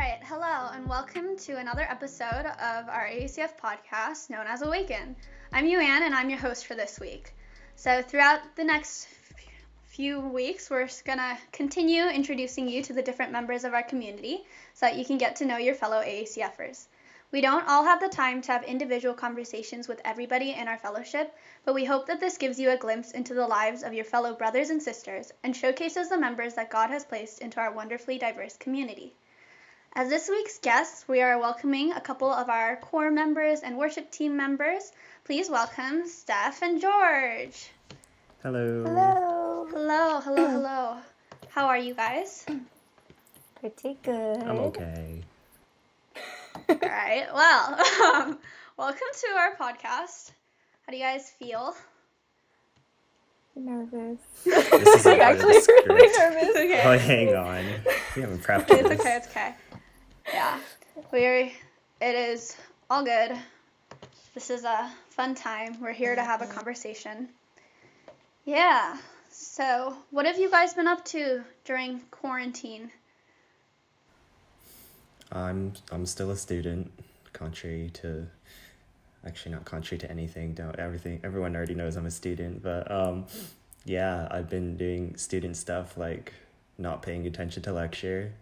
right, hello, and welcome to another episode of our ACF podcast known as Awaken. I'm Youn, and I'm your host for this week. So throughout the next few weeks, we're going to continue introducing you to the different members of our community so that you can get to know your fellow AACFers. We don't all have the time to have individual conversations with everybody in our fellowship, but we hope that this gives you a glimpse into the lives of your fellow brothers and sisters and showcases the members that God has placed into our wonderfully diverse community. As this week's guests, we are welcoming a couple of our core members and worship team members. Please welcome Steph and George. Hello. Hello. How are you guys? Pretty good. I'm okay. All right. Well, welcome to our podcast. How do you guys feel? Nervous. This is I'm actually really nervous. Okay. Oh, hang on. We haven't prepped It's this. okay. It's okay. Yeah. It is all good. This is a fun time. We're here to have a conversation. Yeah. So, what have you guys been up to during quarantine? I'm still a student, not contrary to anything. Everyone already knows I'm a student, but yeah, I've been doing student stuff like not paying attention to lecture,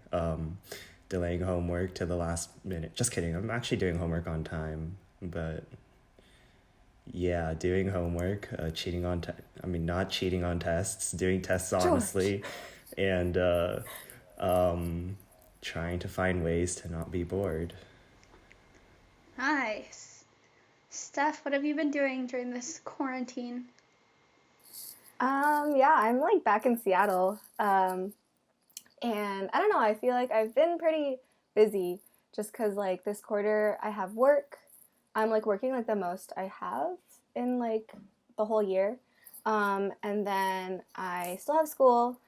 delaying homework to the last minute. Just kidding. I'm actually doing homework on time, but yeah, doing homework, not cheating on tests, doing tests honestly, and trying to find ways to not be bored. Nice. Steph, what have you been doing during this quarantine? Yeah, I'm like back in Seattle. And I don't know, I feel like I've been pretty busy just because like this quarter I have work. I'm like working like the most I have in like the whole year. And then I still have school,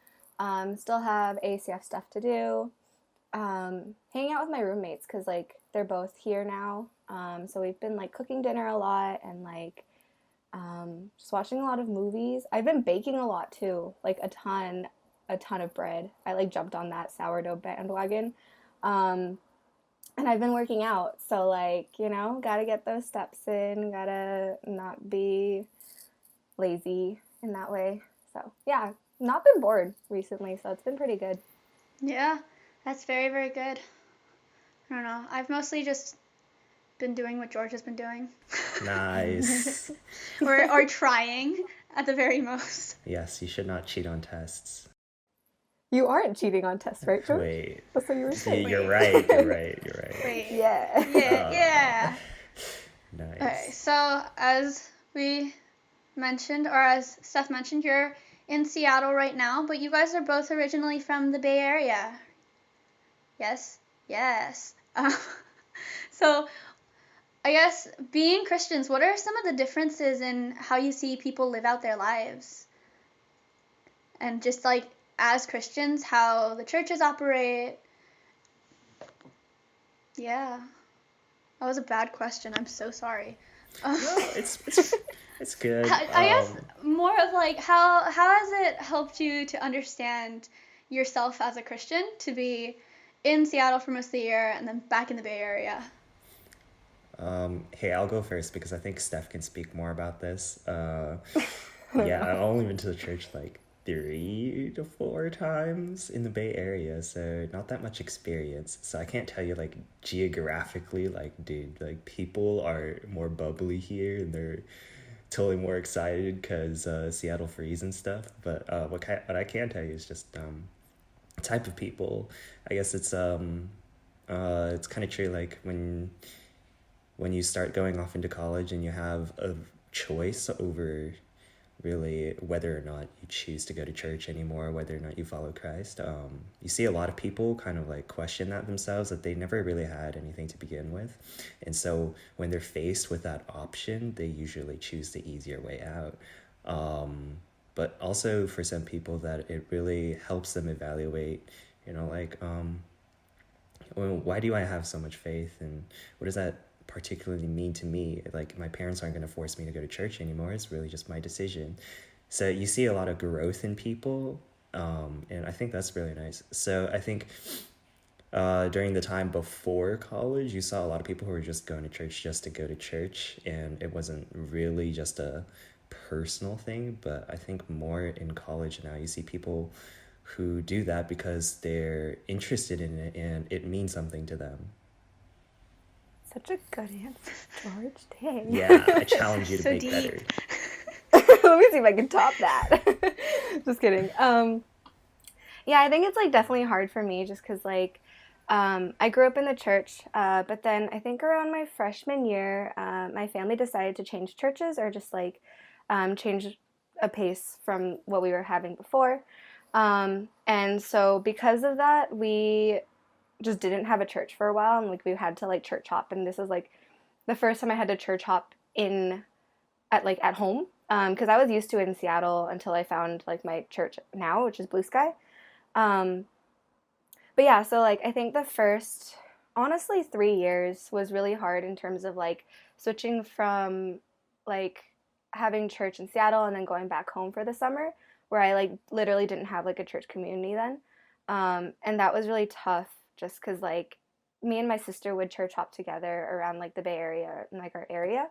still have ACF stuff to do. Hanging out with my roommates because like they're both here now. So we've been like cooking dinner a lot and like just watching a lot of movies. I've been baking a lot too, like a ton of bread. I like jumped on that sourdough bandwagon. And I've been working out. So like, gotta get those steps in, gotta not be lazy in that way. So yeah, not been bored recently. So it's been pretty good. Yeah, that's very, very good. I don't know. I've mostly just been doing what George has been doing. Nice. or trying at the very most. Yes, you should not cheat on tests. You aren't cheating on tests, right, George? Wait. That's what you were saying. You're right. Wait. Yeah. Yeah. Nice. Okay, so as we mentioned, or as Steph mentioned, you're in Seattle right now, but you guys are both originally from the Bay Area. Yes? Yes. So I guess being Christians, what are some of the differences in how you see people live out their lives? And just like as Christians, how the churches operate. Yeah. That was a bad question. I'm so sorry. No, it's good. I guess more of like how has it helped you to understand yourself as a Christian to be in Seattle for most of the year and then back in the Bay Area? Hey, I'll go first because I think Steph can speak more about this. Yeah, I've only been to the church like 3 to 4 times in the Bay Area, so not that much experience. So I can't tell you like geographically, like dude, like people are more bubbly here and they're totally more excited because Seattle freeze and stuff. But what I can tell you is just type of people. I guess it's kind of true. Like when you start going off into college and you have a choice over really whether or not you choose to go to church anymore, whether or not you follow Christ, you see a lot of people kind of like question that themselves, that they never really had anything to begin with. And so when they're faced with that option, they usually choose the easier way out. But also for some people that it really helps them evaluate, why do I have so much faith and what does that particularly mean to me? Like my parents aren't going to force me to go to church anymore. It's really just my decision. So you see a lot of growth in people, and I think that's really nice. So I think During the time before college, you saw a lot of people who were just going to church just to go to church, and it wasn't really just a personal thing. But I think more in college now, you see people who do that because they're interested in it and it means something to them. Such a good answer, George. Dang. Yeah, I challenge you to So make deep. better. Let me see if I can top that. Just kidding. Yeah, I think it's like definitely hard for me just because like I grew up in the church, but then I think around my freshman year, my family decided to change churches or just like change a pace from what we were having before. And so because of that, we just didn't have a church for a while, and like we had to like church hop, and this was like the first time I had to church hop in at home because I was used to it in Seattle until I found like my church now, which is Blue Sky. Um, but yeah, so like I think the first honestly 3 years was really hard in terms of like switching from like having church in Seattle and then going back home for the summer where I like literally didn't have like a church community then. And that was really tough just because like me and my sister would church hop together around like the Bay Area and like our area.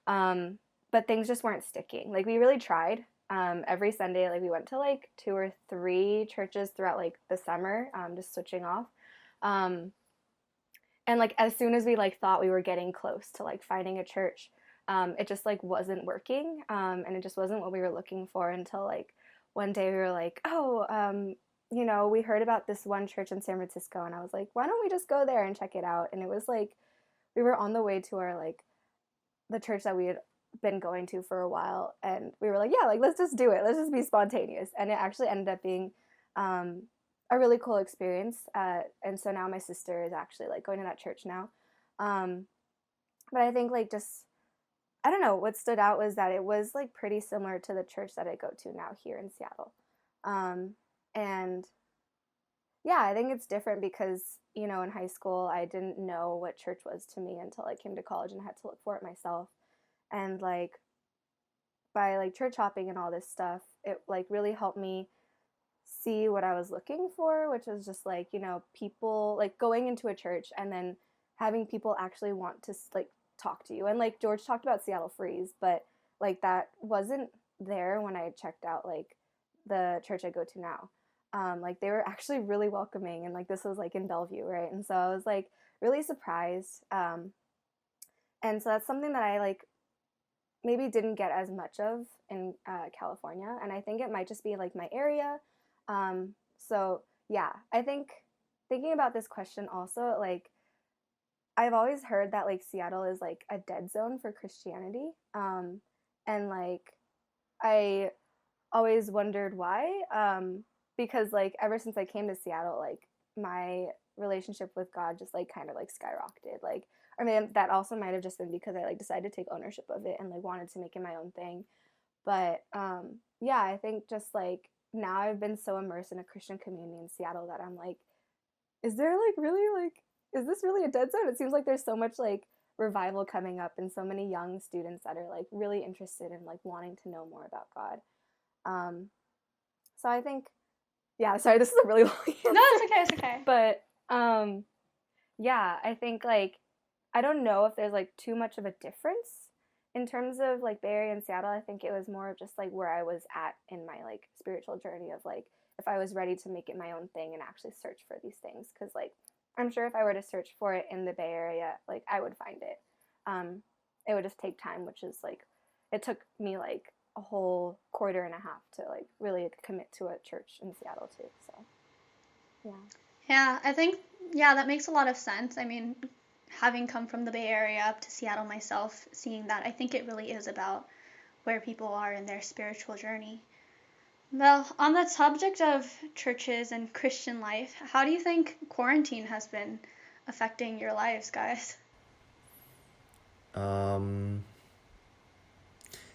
But things just weren't sticking. Like we really tried. Every Sunday, like we went to like 2 or 3 churches throughout like the summer, just switching off. Um, and like as soon as we like thought we were getting close to like finding a church, it just like wasn't working. And it just wasn't what we were looking for until like one day we were like, oh, we heard about this one church in San Francisco, and I was like, why don't we just go there and check it out? And it was like we were on the way to our like the church that we had been going to for a while, and we were like, yeah, like let's just do it, let's just be spontaneous, and it actually ended up being a really cool experience, and so now my sister is actually like going to that church now. But I think like just I don't know, what stood out was that it was like pretty similar to the church that I go to now here in Seattle. And yeah, I think it's different because in high school I didn't know what church was to me until I came to college and I had to look for it myself. And like by like church hopping and all this stuff, it like really helped me see what I was looking for, which was just like people like going into a church and then having people actually want to like talk to you. And like George talked about Seattle Freeze, but like that wasn't there when I checked out like the church I go to now. Like they were actually really welcoming, and like this was like in Bellevue, right? And so I was like really surprised. And so that's something that I like maybe didn't get as much of in California, and I think it might just be like my area. So yeah, I think thinking about this question also, like I've always heard that like Seattle is like a dead zone for Christianity, and like I always wondered why, because like ever since I came to Seattle, like my relationship with God just like kind of like skyrocketed. Like I mean that also might have just been because I like decided to take ownership of it and like wanted to make it my own thing. But yeah, I think just like now I've been so immersed in a Christian community in Seattle that I'm like, is there like really like is this really a dead zone? It seems like there's so much like revival coming up and so many young students that are like really interested in like wanting to know more about God. So I think, yeah, sorry, this is a really long answer. No, it's okay. But yeah, I think like I don't know if there's like too much of a difference in terms of like Bay Area and Seattle. I think it was more of just like where I was at in my like spiritual journey of like if I was ready to make it my own thing and actually search for these things, because like I'm sure if I were to search for it in the Bay Area, like I would find it. It would just take time, which is like it took me like a whole quarter and a half to like really commit to a church in Seattle too. So yeah. Yeah, I think that makes a lot of sense. I mean, having come from the Bay Area up to Seattle myself, seeing that, I think it really is about where people are in their spiritual journey. Well, on the subject of churches and Christian life, how do you think quarantine has been affecting your lives, guys?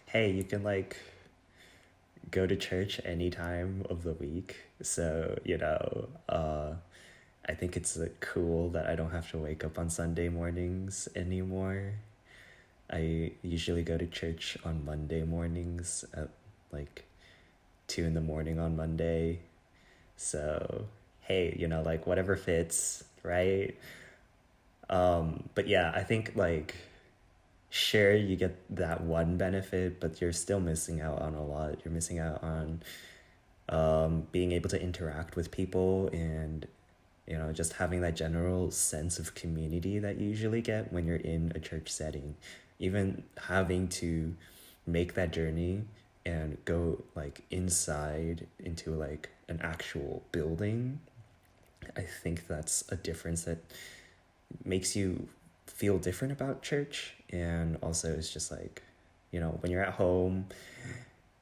Hey, you can like go to church any time of the week. So, I think it's cool that I don't have to wake up on Sunday mornings anymore. I usually go to church on Monday mornings at like 2 in the morning on Monday. So, hey, like whatever fits, right? But yeah, I think like sure you get that one benefit, but you're still missing out on a lot. You're missing out on being able to interact with people and just having that general sense of community that you usually get when you're in a church setting. Even having to make that journey and go like inside into like an actual building, I think that's a difference that makes you feel different about church. And also it's just like, when you're at home,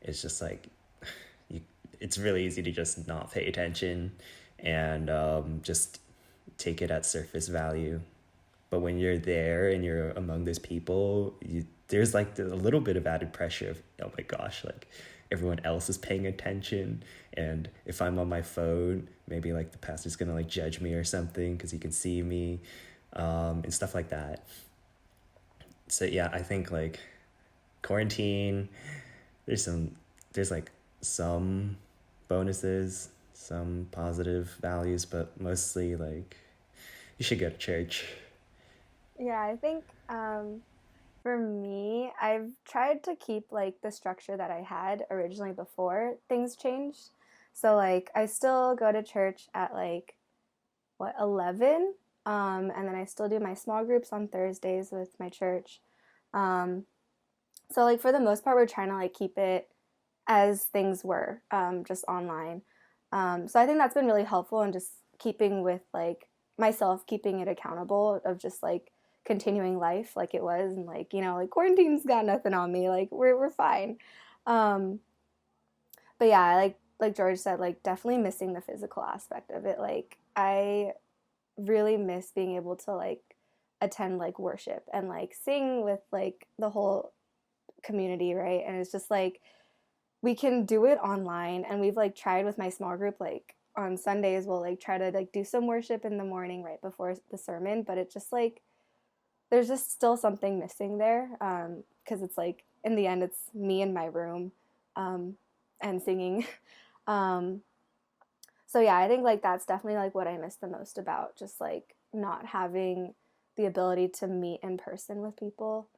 it's just like you it's really easy to just not pay attention and just take it at surface value. But when you're there and you're among those people, there's like a little bit of added pressure of, oh my gosh, like everyone else is paying attention. And if I'm on my phone, maybe like the pastor's gonna like judge me or something because he can see me, and stuff like that. So yeah, I think like quarantine, there's like some bonuses, some positive values, but mostly like you should go to church. Yeah, I think for me, I've tried to keep like the structure that I had originally before things changed. So like I still go to church at like 11, and then I still do my small groups on Thursdays with my church. Um, so like for the most part, we're trying to like keep it as things were, just online. So I think that's been really helpful in just keeping with like myself, keeping it accountable of just like continuing life like it was, and like like quarantine's got nothing on me, like we're fine. Um, but yeah, like George said, like definitely missing the physical aspect of it. Like I really miss being able to like attend like worship and like sing with like the whole community, right? And it's just like we can do it online, and we've like tried with my small group, like on Sundays we'll like try to like do some worship in the morning right before the sermon, but it just like there's just still something missing there, because it's like in the end it's me in my room, and singing. um, so yeah, I think like that's definitely like what I miss the most about just like not having the ability to meet in person with people.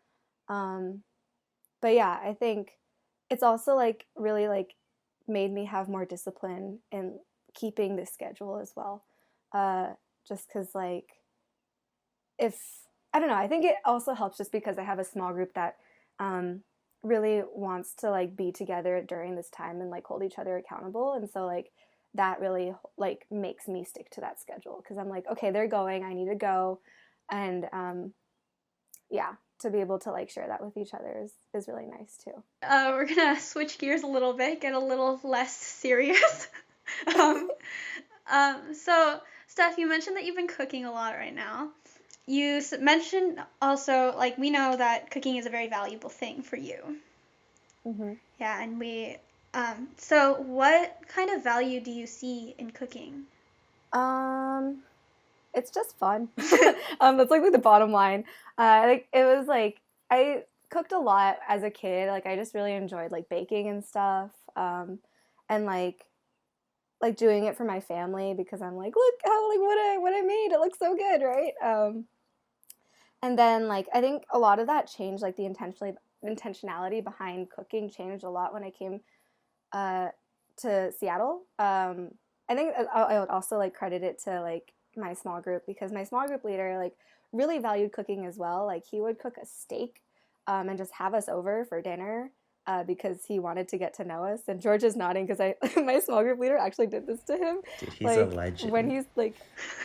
um, but yeah, I think it's also like really like made me have more discipline in keeping this schedule as well. uh, just because like if I don't know, I think it also helps just because I have a small group that really wants to like be together during this time and like hold each other accountable, and so like that really like makes me stick to that schedule because I'm like, okay, they're going, I need to go, and yeah, to be able to like share that with each other is really nice too. We're gonna switch gears a little bit, get a little less serious. um, so, Steph, you mentioned that you've been cooking a lot right now. You mentioned also, like, we know that cooking is a very valuable thing for you. Mm-hmm. Yeah, and so what kind of value do you see in cooking? It's just fun. That's like the bottom line. Like it was like I cooked a lot as a kid. Like I just really enjoyed like baking and stuff. And like doing it for my family because I'm like, look how like what I made. It looks so good, right? And then like I think a lot of that changed. Like the intentionality behind cooking changed a lot when I came to Seattle. I think I would also like credit it to like my small group because my small group leader like really valued cooking as well. Like he would cook a steak, and just have us over for dinner, because he wanted to get to know us. And George is nodding because I my small group leader actually did this to him. Dude, he's like a legend. when he's like,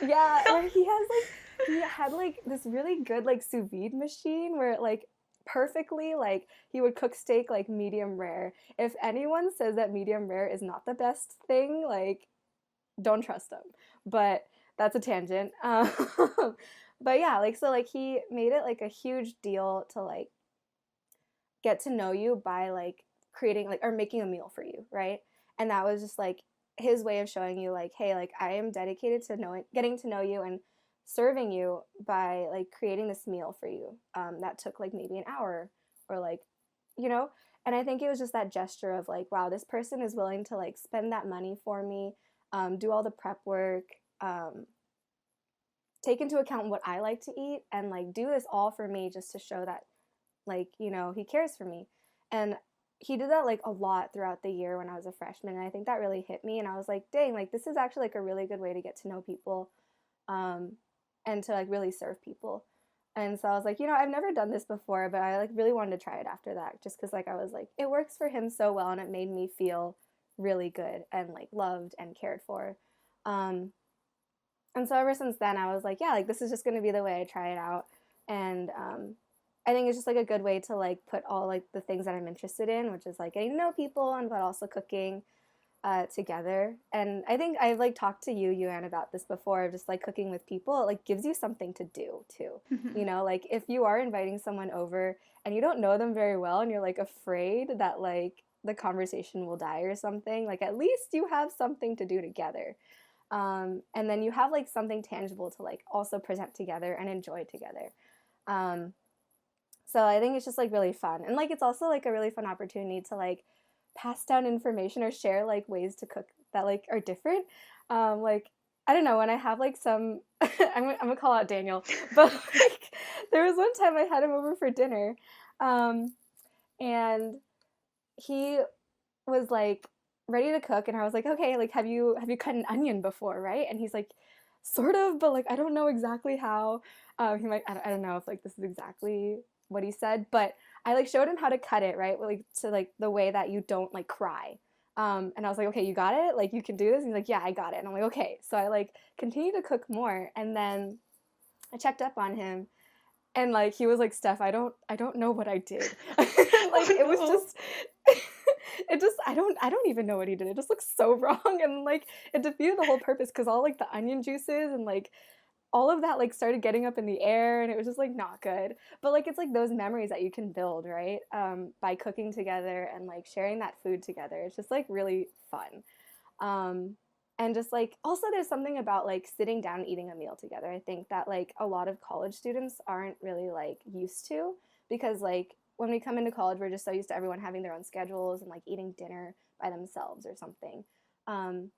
yeah, when he had like this really good like sous vide machine where like perfectly like he would cook steak like medium rare. If anyone says that medium rare is not the best thing, like don't trust them. But that's a tangent. But yeah, like so like he made it like a huge deal to like get to know you by like creating like or making a meal for you, right? And that was just like his way of showing you like, hey, like I am dedicated to getting to know you and serving you by like creating this meal for you, that took like maybe an hour or like you know and I think it was just that gesture of like, wow, this person is willing to like spend that money for me, do all the prep work, take into account what I like to eat, and like do this all for me just to show that, like, you know, he cares for me. And he did that like a lot throughout the year when I was a freshman, and I think that really hit me. And I was like, dang, like this is actually like a really good way to get to know people, and to like really serve people. And so I was like, you know, I've never done this before, but I like really wanted to try it after that, just because like I was like, it works for him so well, and it made me feel really good and like loved and cared for. Um, and so ever since then, I was like, yeah, like this is just going to be the way I try it out. And I think it's just like a good way to like put all like the things that I'm interested in, which is like getting to know people and but also cooking, together. And I think I've like talked to Youn, about this before, just like cooking with people, it like gives you something to do too. You know, like if you are inviting someone over and you don't know them very well and you're like afraid that like the conversation will die or something, like at least you have something to do together. And then you have like something tangible to like also present together and enjoy together. Um, so I think it's just like really fun. And like it's also like a really fun opportunity to like pass down information or share like ways to cook that like are different. Like I don't know, when I have like some I'm gonna call out Daniel, but like there was one time I had him over for dinner, and he was like ready to cook, and I was like, okay, like have you cut an onion before, right? And he's like, sort of, but like I don't know exactly how. He might I don't know if like this is exactly what he said, but I like showed him how to cut it, right? Like to like the way that you don't like cry. And I was like, okay, you got it? Like you can do this? And he's like, yeah, I got it. And I'm like, okay. So I like continued to cook more, and then I checked up on him, and like he was like, Steph, I don't know what I did. Like it was just it just I don't even know what he did. It just looks so wrong, and like it defeated the whole purpose, because all like the onion juices and like all of that like started getting up in the air, and it was just like not good. But like it's like those memories that you can build, right? By cooking together and like sharing that food together. It's just like really fun. And just like also there's something about like sitting down and eating a meal together. I think that like a lot of college students aren't really like used to, because like when we come into college, we're just so used to everyone having their own schedules and like eating dinner by themselves or something. Um,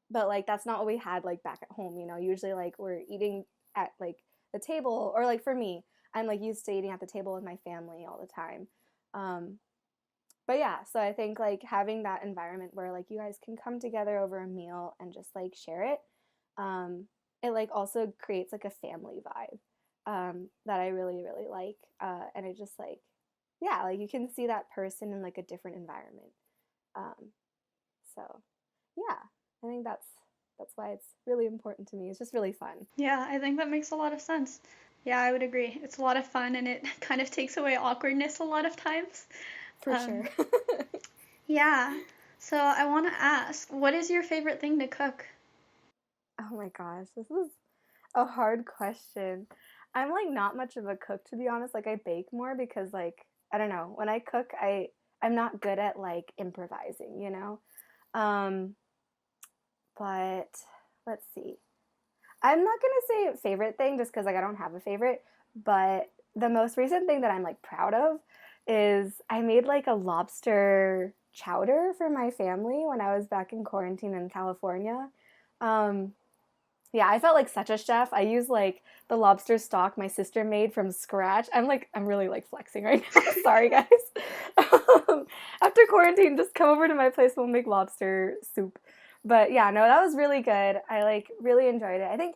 but like that's not what we had like back at home, you know. Usually like we're eating at like the table, or like for me, I'm like used to eating at the table with my family all the time. um but yeah, so I think like having that environment where like you guys can come together over a meal and just like share it, um it like also creates like a family vibe, that I really really like. And it just like, yeah, like you can see that person in like a different environment. Um so yeah, I think that's why it's really important to me. It's just really fun. Yeah, I think that makes a lot of sense. Yeah, I would agree. It's a lot of fun, and it kind of takes away awkwardness a lot of times. For sure. Yeah. So I want to ask, what is your favorite thing to cook? Oh my gosh, this is a hard question. I'm like not much of a cook, to be honest. Like I bake more because like I don't know, when I cook I'm not good at like improvising, you know? Um but let's see. I'm not gonna say favorite thing just because like I don't have a favorite, but the most recent thing that I'm like proud of is I made like a lobster chowder for my family when I was back in quarantine in California. Um, yeah, I felt like such a chef. I used like the lobster stock my sister made from scratch. I'm really like flexing right now. Sorry guys. After quarantine, just come over to my place. We'll make lobster soup. But yeah, no, that was really good. I like really enjoyed it. I think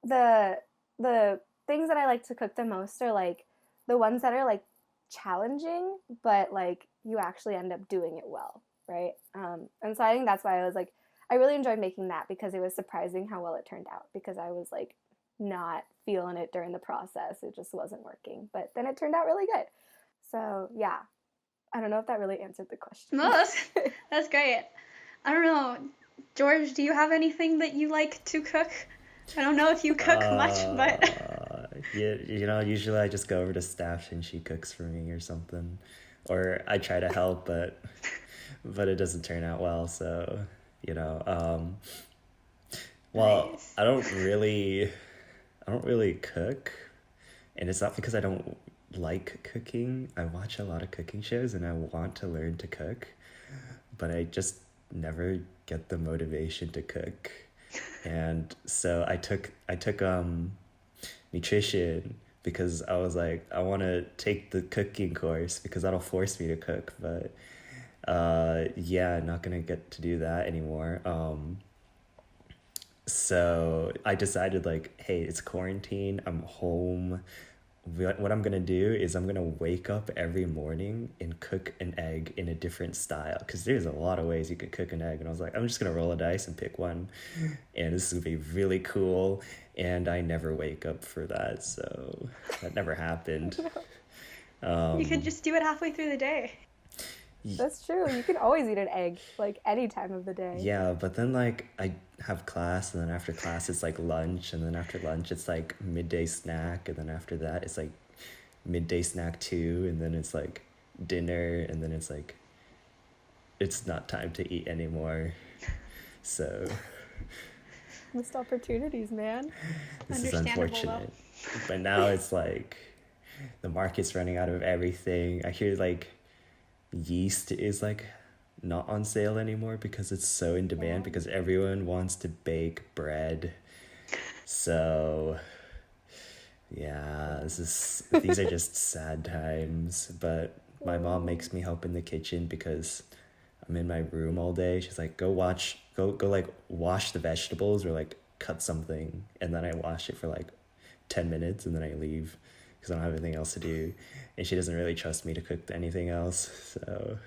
the the things that I like to cook the most are like the ones that are like challenging, but like you actually end up doing it well, right? And so I think that's why I was like, I really enjoyed making that, because it was surprising how well it turned out, because I was like not feeling it during the process. It just wasn't working, but then it turned out really good. So yeah, I don't know if that really answered the question. No, that's great. I don't know. George, do you have anything that you like to cook? I don't know if you cook much, but Yeah, you know, usually I just go over to Steph and she cooks for me or something, or I try to help, but it doesn't turn out well. So, you know, well, nice. I don't really cook, and it's not because I don't like cooking. I watch a lot of cooking shows and I want to learn to cook, but I just never get the motivation to cook. And so I took nutrition because I was like, I want to take the cooking course because that'll force me to cook. But yeah, not gonna get to do that anymore. So I decided, like, hey, it's quarantine, I'm home. What I'm gonna do is I'm gonna wake up every morning and cook an egg in a different style, because there's a lot of ways you could cook an egg. And I was like, I'm just gonna roll a dice and pick one, and this is gonna be really cool. And I never wake up for that, so that never happened. You could just do it halfway through the day. That's true. You can always eat an egg, like, any time of the day. Yeah, but then, like, I have class, and then after class it's like lunch, and then after lunch it's like midday snack, and then after that it's like midday snack 2, and then it's like dinner, and then it's like it's not time to eat anymore. So Missed opportunities, man. this is Understandable, unfortunate. But now it's like the market's running out of everything. I hear like yeast is like not on sale anymore because it's so in demand, because everyone wants to bake bread. So yeah, these are just sad times. But my mom makes me help in the kitchen because I'm in my room all day. She's like, go like wash the vegetables or like cut something, and then I wash it for like 10 minutes and then I leave because I don't have anything else to do. And she doesn't really trust me to cook anything else. So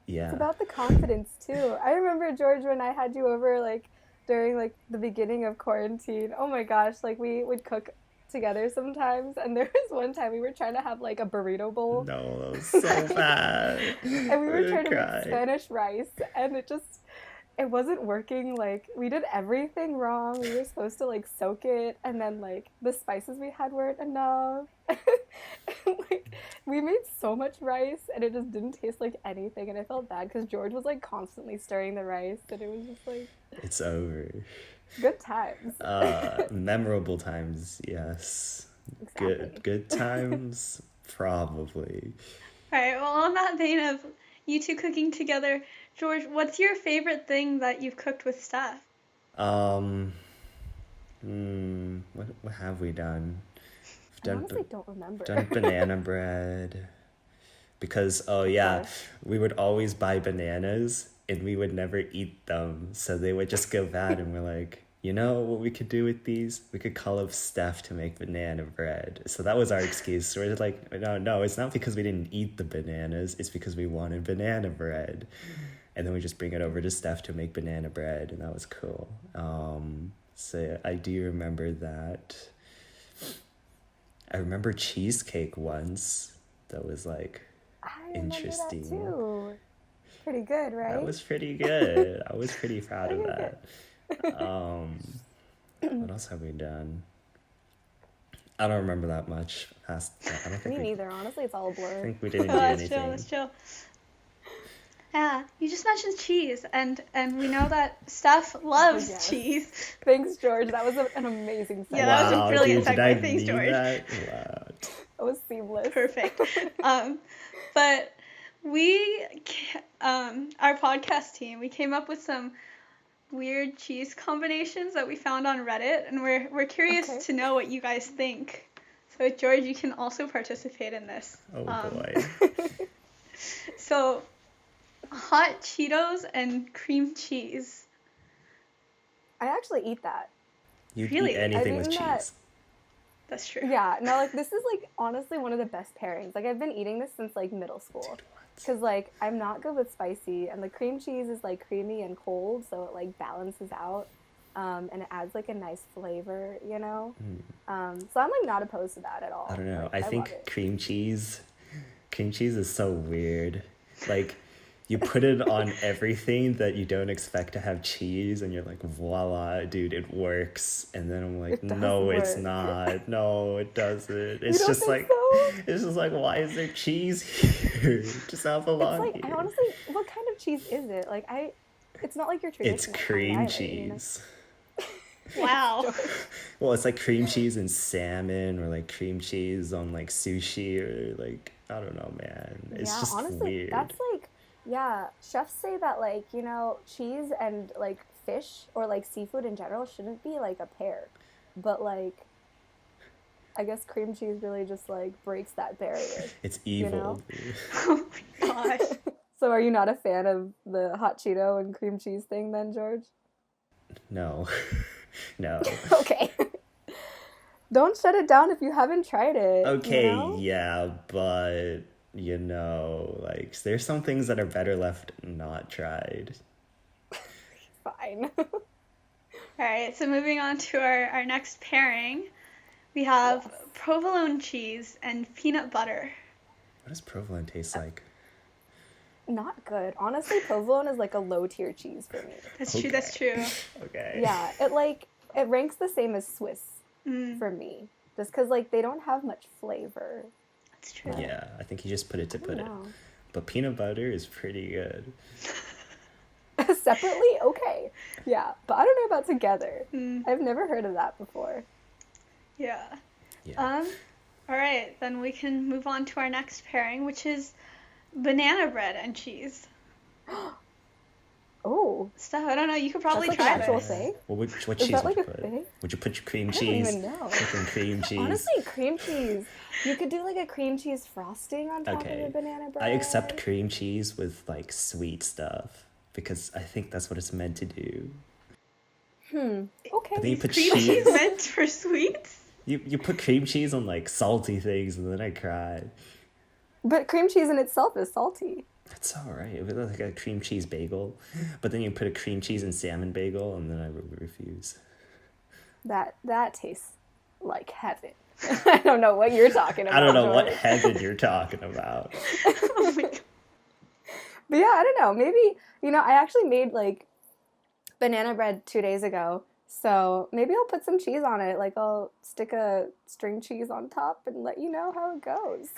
yeah. It's about the confidence too. I remember, George, when I had you over, like, during like the beginning of quarantine. Oh my gosh, like, we would cook together sometimes, and there was one time we were trying to have like a burrito bowl. No, that was so bad. And we were trying to cry. make Spanish rice, and it wasn't working. Like, we did everything wrong. We were supposed to like soak it, and then like the spices we had weren't enough. And like we made so much rice, and it just didn't taste like anything. And I felt bad because George was like constantly stirring the rice, and it was just like, It's over. good times. Memorable times, yes. Exactly. Good times, probably. All right, well, on that vein of you two cooking together, George, what's your favorite thing that you've cooked with Steph? What have we done? I honestly don't remember. Done banana bread. Because, oh yeah, we would always buy bananas and we would never eat them. So they would just go bad, and we're like, you know what we could do with these? We could call up Steph to make banana bread. So that was our excuse. So we're like, no, it's not because we didn't eat the bananas. It's because we wanted banana bread. And then we just bring it over to Steph to make banana bread, and that was cool. So I do remember that. I remember cheesecake once. That was like interesting. I remember that too. Pretty good, right? That was pretty good. I was pretty proud of that. What else have we done? I don't remember that much past that. I don't think Me neither. Honestly, it's all a blur. I think we didn't do Let's anything. Let's chill. Yeah, you just mentioned cheese, and we know that Steph loves Yes. cheese. Thanks, George. That was an amazing segment. Yeah, that was a brilliant dude, did segue. I Thanks, need George. that? Wow. That was seamless. Perfect. But our podcast team, we came up with some weird cheese combinations that we found on Reddit, and we're curious to know what you guys think. So, George, you can also participate in this. Oh boy. So, hot Cheetos and cream cheese. I actually eat that. You'd Really? eat anything I've with eaten cheese. that. That's true. Yeah, no, like, this is, like, honestly one of the best pairings. Like, I've been eating this since, like, middle school. Because, like, I'm not good with spicy, and the cream cheese is, like, creamy and cold, so it, like, balances out, and it adds, like, a nice flavor, you know? So I'm, like, not opposed to that at all. I don't know. Like, I think love it. cream cheese is so weird. Like, you put it on everything that you don't expect to have cheese, and you're like, voila, dude, it works. And then I'm like, It does no, it's work. not. No, it doesn't. You It's don't just think like, so? it's just like, why is there cheese here? Just not belong It's like, here. I honestly, what kind of cheese is it? Like, it's not like your traditional It's kind cream either, you know? cheese. Wow. Well, it's like cream cheese and salmon, or like cream cheese on like sushi, or like, I don't know, man. It's Yeah, just honestly, weird. that's like Yeah, chefs say that, like, cheese and, like, fish or, like, seafood in general shouldn't be, like, a pair. But, like, I guess cream cheese really just, like, breaks that barrier, It's you evil, know? dude. Oh my gosh. So are you not a fan of the hot Cheeto and cream cheese thing then, George? No. No. Okay. Don't shut it down if you haven't tried it, Okay, yeah, but like there's some things that are better left not tried. Fine. All right, so moving on to our next pairing, we have Yes. provolone cheese and peanut butter. What does provolone taste like? Not good. Honestly, provolone is like a low tier cheese for me. That's true, that's true. Okay. Yeah, it ranks the same as Swiss for me. Just because, like, they don't have much flavor. That's true. Yeah, I think you just put it to put it. know. But peanut butter is pretty good. Separately, okay. Yeah, but I don't know about together. I've never heard of that before. Yeah. Yeah. All right, then we can move on to our next pairing, which is banana bread and cheese. Oh. Steph, I don't know. You could probably That's like try an actual this. thing? What Is cheese that would like you a put? thing? Would you put cream I don't cheese? even know. Freaking cream cheese. Honestly, cream cheese. You could do like a cream cheese frosting on top of Okay. the banana bread. I accept cream cheese with like sweet stuff because I think that's what it's meant to do. Okay. But then you put Cream cheese meant for sweets? You put cream cheese on like salty things and then I cry. But cream cheese in itself is salty. That's all right. It was like a cream cheese bagel, but then you put a cream cheese and salmon bagel, and then I refuse. That tastes like heaven. I don't know what you're talking about. I don't know what George. heaven you're talking about. Oh my god. But yeah, I don't know. Maybe, I actually made like banana bread 2 days ago. So maybe I'll put some cheese on it. Like I'll stick a string cheese on top and let you know how it goes.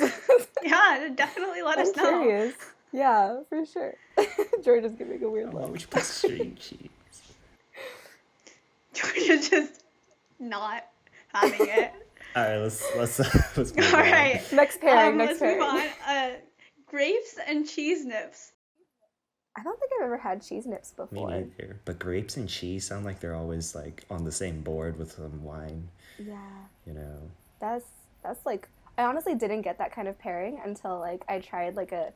Yeah, definitely let us I'm know. curious. Yeah, for sure. George is giving a weird Why look. would you put string cheese? You're just not having it. All right, let's move All on. right. Next pairing, Let's move on. Grapes and cheese nips. I don't think I've ever had cheese nips Me before. neither. But grapes and cheese sound like they're always like on the same board with some wine. Yeah. That's That's like, I honestly didn't get that kind of pairing until like I tried like a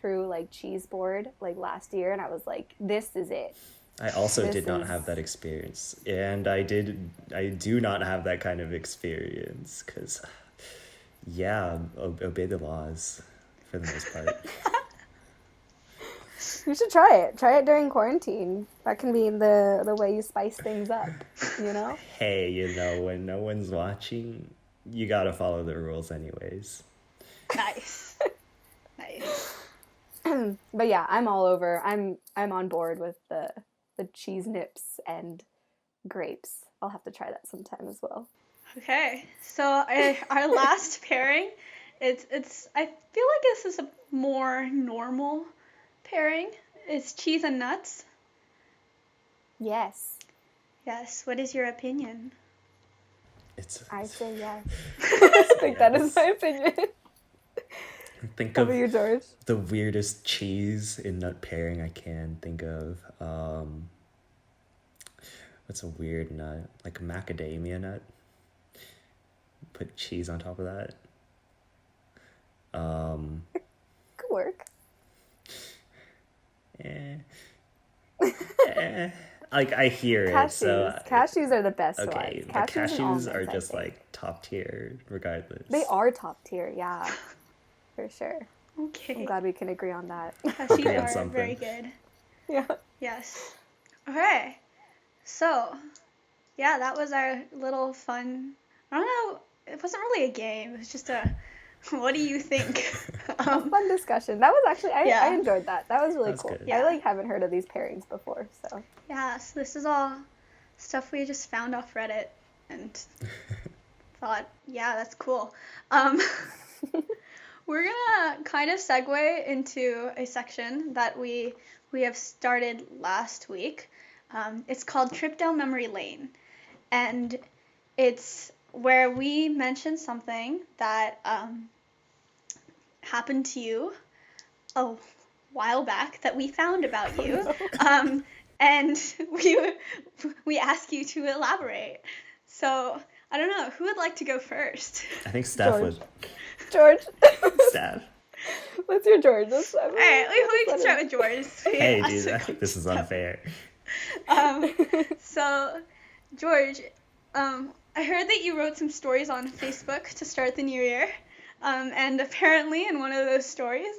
true like cheese board like last year, and I was like, this is it. I also This did not is- have that experience, and I do not have that kind of experience because, obey the laws for the most part. You should try it. Try it during quarantine. That can be the way you spice things up, Hey, when no one's watching, you gotta follow the rules anyways. Nice. Nice. But yeah, I'm all over. I'm on board with the cheese nips and grapes. I'll have to try that sometime as well. Okay, so our last pairing, it's I feel like this is a more normal pairing. It's cheese and nuts. Yes, Yes. What is your opinion? I say yes. I think that is my opinion. Think How of about you, George? the weirdest cheese and nut pairing I can think of. What's a weird nut? Like a macadamia nut. Put cheese on top of that. Good work. Like I hear Cashews. it, so Cashews are the best okay. ones. The and cashews almonds, are I just think. like top tier, regardless. They are top tier, yeah, for sure. Okay. I'm glad we can agree on that. Cashews Agree on are something. very good. Yeah. Yes. Okay. So, yeah, that was our little fun. I don't know. It wasn't really a game. It was just a. What do you think? Fun discussion. That was actually Yeah. I enjoyed that. That was really That's cool. good. Yeah. I like haven't heard of these pairings before, so Yeah. So this is all stuff we just found off Reddit and thought, yeah, that's cool. We're gonna kind of segue into a section that we have started last week. It's called Trip Down Memory Lane, and it's where we mention something that happened to you a while back that we found about Oh, you, no. and we ask you to elaborate. So I don't know who would like to go first. I think Steph George. would. George. Steph. Let's hear George. All right, we can start with George. Hey, dude, I think this is unfair. So, George, I heard that you wrote some stories on Facebook to start the new year, and apparently in one of those stories,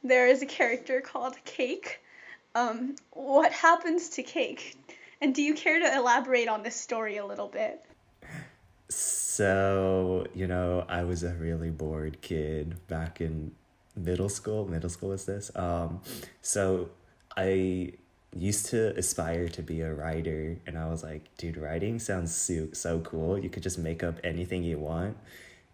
there is a character called Cake. What happens to Cake? And do you care to elaborate on this story a little bit? So, I was a really bored kid back in middle school. Middle school was this. So I used to aspire to be a writer, and I was like, dude, writing sounds so cool. You could just make up anything you want,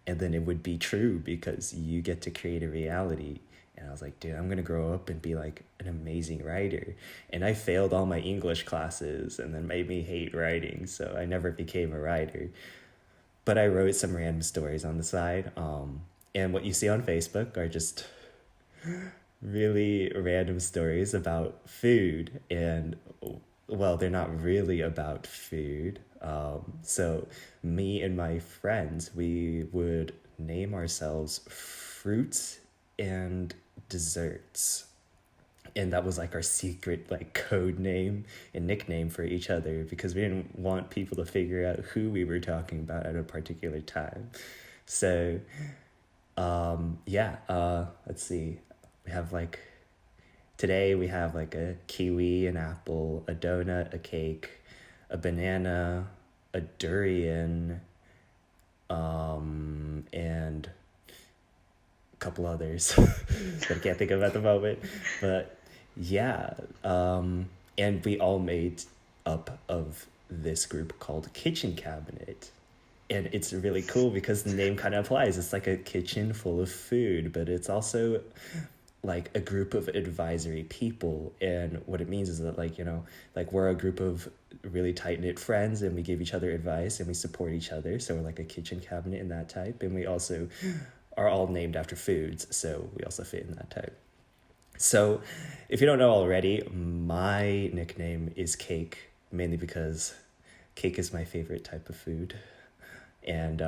and then it would be true because you get to create a reality. And I was like, dude, I'm gonna grow up and be like an amazing writer. And I failed all my English classes and then made me hate writing, so I never became a writer. But I wrote some random stories on the side. And what you see on Facebook are just really random stories about food. And, well, they're not really about food. So me and my friends, we would name ourselves fruits and desserts. And that was like our secret like code name and nickname for each other, because we didn't want people to figure out who we were talking about at a particular time. So let's see, we have like, today we have like a kiwi, an apple, a donut, a cake, a banana, a durian, and a couple others that I can't think of at the moment. But yeah, and we all made up of this group called Kitchen Cabinet. And it's really cool because the name kind of applies. It's like a kitchen full of food, but it's also like a group of advisory people. And what it means is that, like, like we're a group of really tight-knit friends, and we give each other advice and we support each other. So we're like a kitchen cabinet in that type. And we also are all named after foods, so we also fit in that type. So if you don't know already, my nickname is Cake, mainly because cake is my favorite type of food. And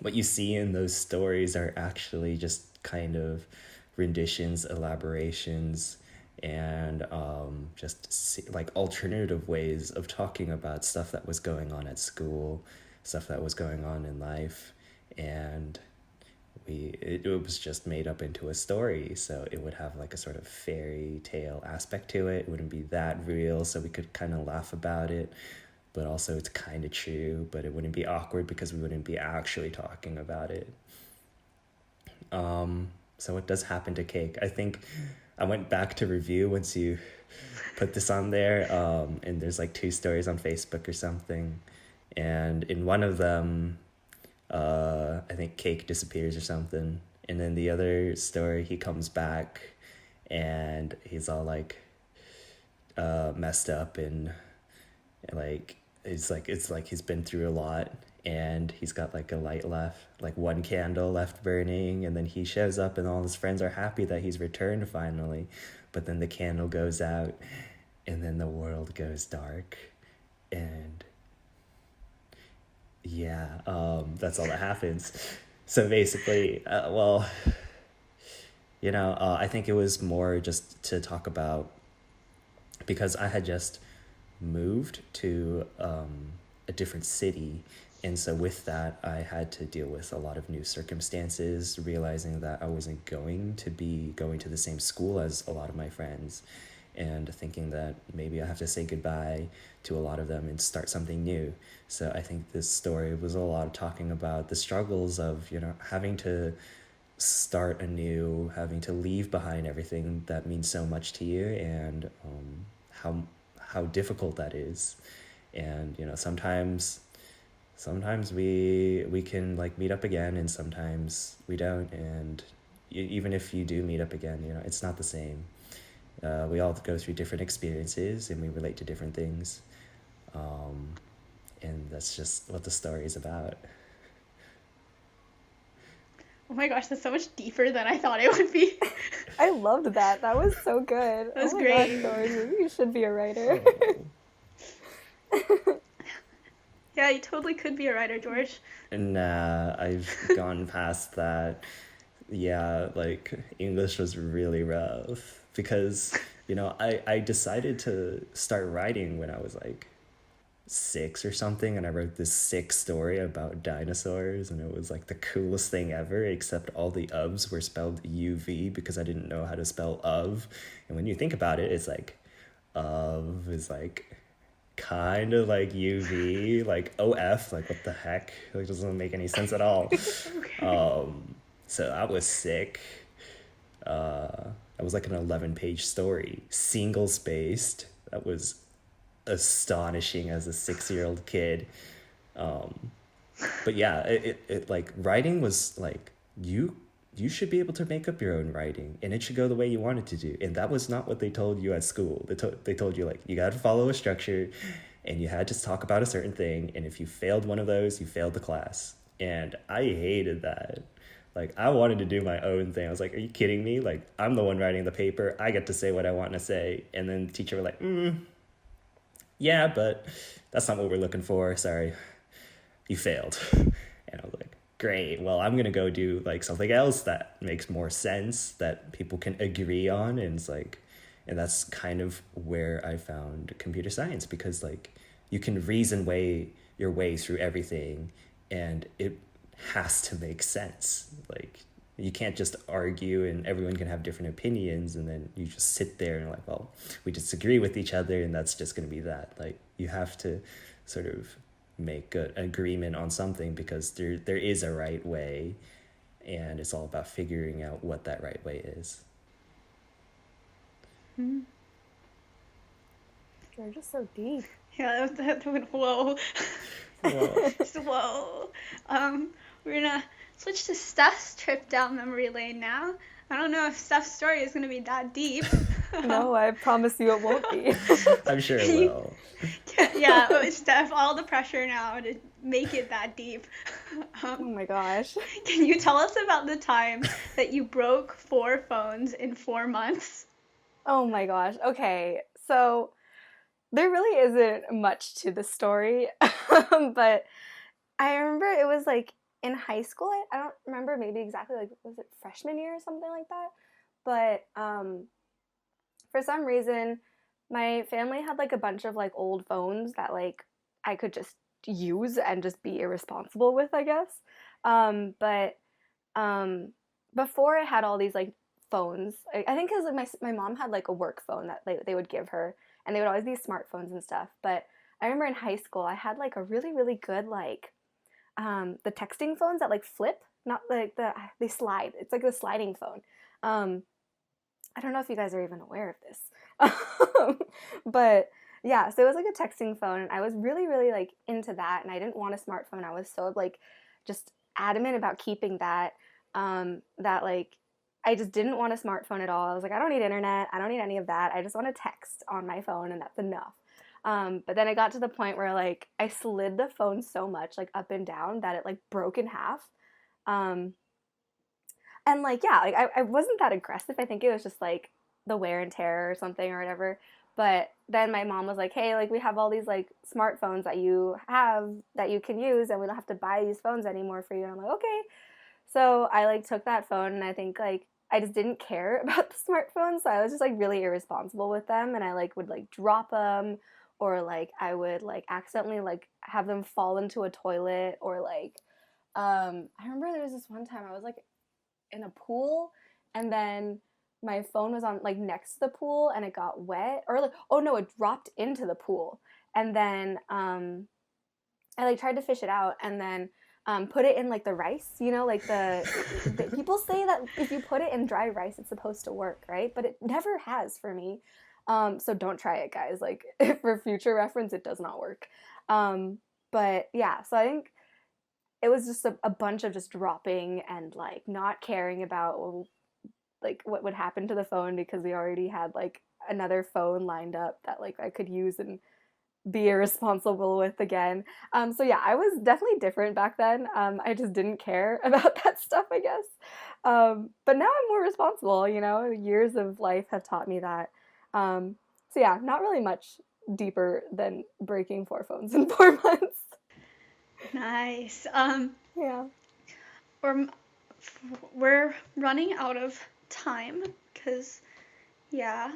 what you see in those stories are actually just kind of renditions, elaborations, and like alternative ways of talking about stuff that was going on at school, stuff that was going on in life. And it was just made up into a story, so it would have like a sort of fairy tale aspect to it. It wouldn't be that real, so we could kind of laugh about it, but also it's kind of true, but it wouldn't be awkward because we wouldn't be actually talking about it. So what does happen to Cake? I think I went back to review once you put this on there, and there's like 2 stories on Facebook or something, and in one of them, I think Cake disappears or something, and then the other story, he comes back and he's all like messed up, and like it's like he's been through a lot, and he's got like a light left, like one candle left burning, and then he shows up and all his friends are happy that he's returned finally, but then the candle goes out, and then the world goes dark, and yeah, that's all that happens. So basically, I think it was more just to talk about, because I had just moved to a different city, and so with that I had to deal with a lot of new circumstances, realizing that I wasn't going to be going to the same school as a lot of my friends, and thinking that maybe I have to say goodbye to a lot of them and start something new. So I think this story was a lot of talking about the struggles of, having to start anew, having to leave behind everything that means so much to you, and how difficult that is. And sometimes we can like meet up again, and sometimes we don't, and even if you do meet up again, it's not the same. We all go through different experiences, and we relate to different things, and that's just what the story is about. Oh my gosh, that's so much deeper than I thought it would be. I loved that. That was so good. That was oh my great. gosh, George, maybe you should be a writer. Yeah, you totally could be a writer, George. Nah, I've gone past that. Yeah, like English was really rough because, I decided to start writing when I was like 6 or something, and I wrote this sick story about dinosaurs, and it was like the coolest thing ever, except all the uvs were spelled UV because I didn't know how to spell of. And when you think about it, it's like of is like kind of like UV, like OF, like what the heck? Like doesn't make any sense at all. Okay. So that was sick. That was like an 11-page story, single spaced. That was astonishing as a 6-year-old kid. But yeah, it like writing was like you should be able to make up your own writing, and it should go the way you want it to do. And that was not what they told you at school. They told you like you got to follow a structure, and you had to talk about a certain thing, and if you failed one of those, you failed the class. And I hated that. Like I wanted to do my own thing. I was like, are you kidding me? Like I'm the one writing the paper. I get to say what I want to say. And then the teacher were like, yeah, but that's not what we're looking for. Sorry, you failed. And I was like, great. Well, I'm going to go do like something else that makes more sense, that people can agree on. And it's like, and that's kind of where I found computer science, because like you can reason your way through everything, and it has to make sense. Like you can't just argue and everyone can have different opinions and then you just sit there and like, well, we disagree with each other and that's just going to be that. Like you have to sort of make an agreement on something, because there is a right way, and it's all about figuring out what that right way is. You're just so deep. Yeah, that went whoa. Well, Just whoa. We're gonna switch to Steph's trip down memory lane now. I don't know if Steph's story is gonna be that deep. No, I promise you it won't be. I'm sure it will. Yeah, but Steph, all the pressure now to make it that deep. Oh my gosh. Can you tell us about the time that you broke 4 phones in 4 months? Oh my gosh. Okay, so there really isn't much to the story, but I remember it was like in high school. I don't remember maybe exactly, like was it freshman year or something like that? But for some reason, my family had like a bunch of like old phones that like I could just use and just be irresponsible with, I guess. But before I had all these like phones, I think because like my mom had like a work phone that they would give her, and they would always be smartphones and stuff. But I remember in high school I had like a really really good like the texting phones that like flip, not like they slide. It's like a sliding phone. I don't know if you guys are even aware of this, but yeah. So it was like a texting phone, and I was really really like into that, and I didn't want a smartphone. I was so like just adamant about keeping that. That like I just didn't want a smartphone at all. I was like, I don't need internet. I don't need any of that. I just want to text on my phone, and that's enough. But then I got to the point where like I slid the phone so much like up and down that it like broke in half. And like yeah, like I wasn't that aggressive. I think it was just like the wear and tear or something or whatever. But then my mom was like, hey, like we have all these like smartphones that you have that you can use, and we don't have to buy these phones anymore for you. And I'm like, okay. So I like took that phone, and I think like I just didn't care about the smartphones, so I was just like really irresponsible with them, and I like would like drop them, or like I would like accidentally like have them fall into a toilet, or like I remember there was this one time I was like in a pool, and then my phone was on like next to the pool and it got wet, or like oh no, it dropped into the pool, and then I like tried to fish it out, and then put it in like the rice, you know, like the people say that if you put it in dry rice, it's supposed to work, right? But it never has for me. So don't try it, guys. Like for future reference, it does not work. But yeah, so I think it was just a bunch of just dropping and like not caring about like what would happen to the phone, because we already had like another phone lined up that like I could use, and be irresponsible with again. So yeah, I was definitely different back then. I just didn't care about that stuff, I guess. But now I'm more responsible, you know, years of life have taught me that. So yeah, not really much deeper than breaking 4 phones in 4 months. Nice. Yeah. We're we're running out of time because yeah,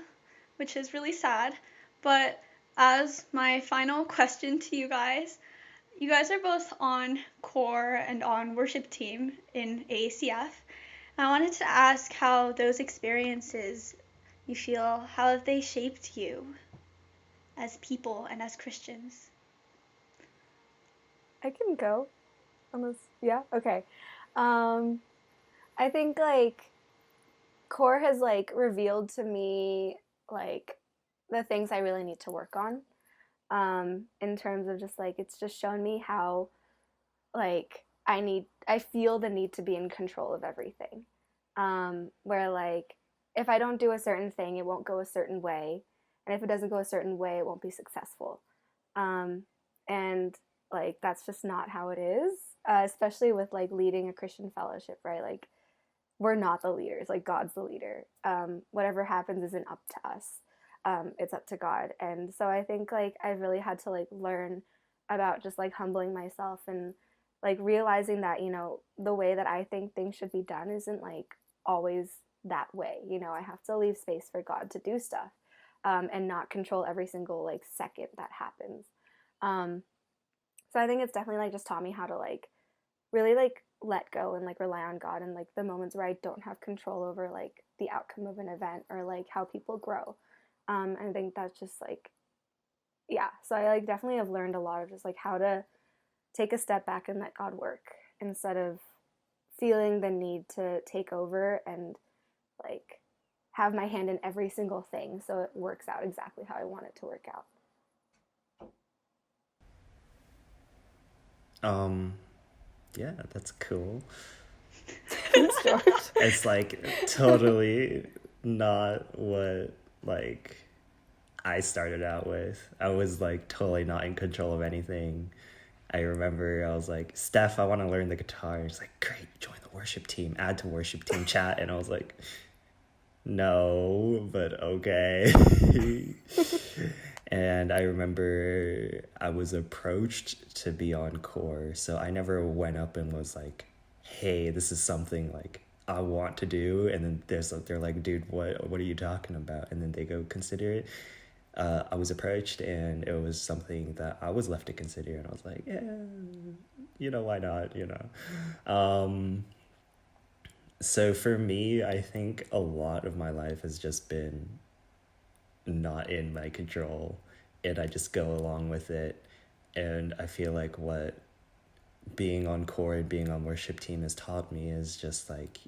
which is really sad. But as my final question to you guys are both on core and on worship team in AACF. I wanted to ask how those experiences you feel, how have they shaped you as people and as Christians? I can go. Unless, yeah, okay. Um, I think like core has like revealed to me like the things I really need to work on. In terms of just like it's just shown me how like I feel the need to be in control of everything. Where like if I don't do a certain thing, it won't go a certain way, and if it doesn't go a certain way, it won't be successful. Um, and like that's just not how it is, especially with like leading a Christian fellowship, right? Like we're not the leaders, like God's the leader. Whatever happens isn't up to us. It's up to God. And so I think like I've really had to like learn about just like humbling myself and like realizing that, you know, the way that I think things should be done isn't like always that way. You know, I have to leave space for God to do stuff, and not control every single like second that happens. Um, so I think it's definitely like just taught me how to like really like let go and like rely on God and like the moments where I don't have control over like the outcome of an event or like how people grow. I think that's just like, yeah. So I like definitely have learned a lot of just like how to take a step back and let God work instead of feeling the need to take over and like have my hand in every single thing so it works out exactly how I want it to work out. Um, yeah, that's cool. Thanks, George. It's like totally not what like I started out with. I was like totally not in control of anything. I remember I was like, Steph, I want to learn the guitar. And she's like, great, join the worship team, add to worship team chat. And I was like, no, but okay. And I remember I was approached to be on core. So I never went up and was like, hey, this is something like I want to do. And then they're like, dude, what are you talking about? And then they go consider it. I was approached and it was something that I was left to consider, and I was like, yeah, you know, why not, you know. So for me, I think a lot of my life has just been not in my control, and I just go along with it. And I feel like what being on core and being on worship team has taught me is just like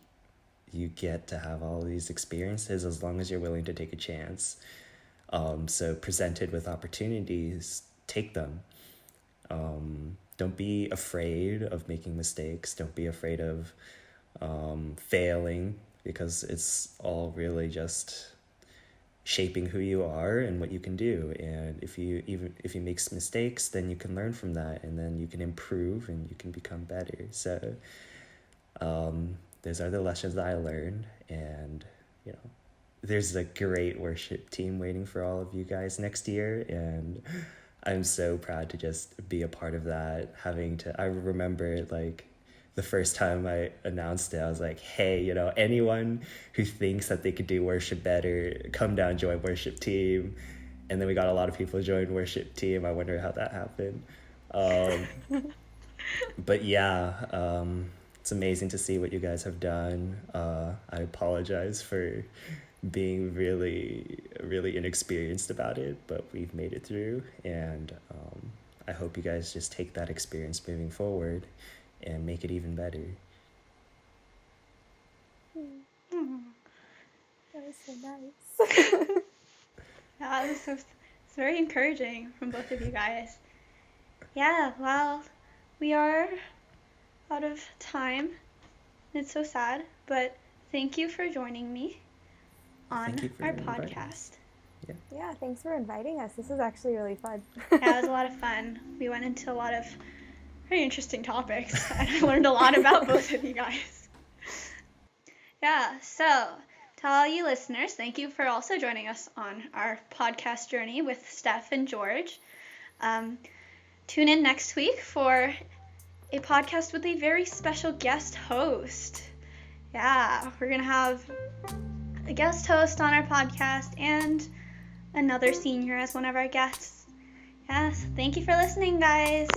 you get to have all these experiences as long as you're willing to take a chance. So presented with opportunities, take them. Don't be afraid of making mistakes. Don't be afraid of failing, because it's all really just shaping who you are and what you can do. And if you make mistakes, then you can learn from that, and then you can improve and you can become better. So those are the lessons that I learned, and you know, there's a great worship team waiting for all of you guys next year, and I'm so proud to just be a part of that. I remember like the first time I announced it, I was like, hey, you know, anyone who thinks that they could do worship better, come down, join worship team. And then we got a lot of people join worship team. I wonder how that happened. But yeah, it's amazing to see what you guys have done. I apologize for being really, really inexperienced about it, but we've made it through, and I hope you guys just take that experience moving forward and make it even better. That was so nice. Yeah, it's very encouraging from both of you guys. Yeah, well, we are out of time. It's so sad, but thank you for joining me on Thank you for our inviting podcast. us. Yeah, thanks for inviting us. This was actually really fun. Yeah, it was a lot of fun. We went into a lot of very interesting topics, and I learned a lot about both of you guys. Yeah, so to all you listeners, thank you for also joining us on our podcast journey with Steph and George. Tune in next week for a podcast with a very special guest host. Yeah, we're going to have a guest host on our podcast and another senior as one of our guests. Yes, thank you for listening, guys.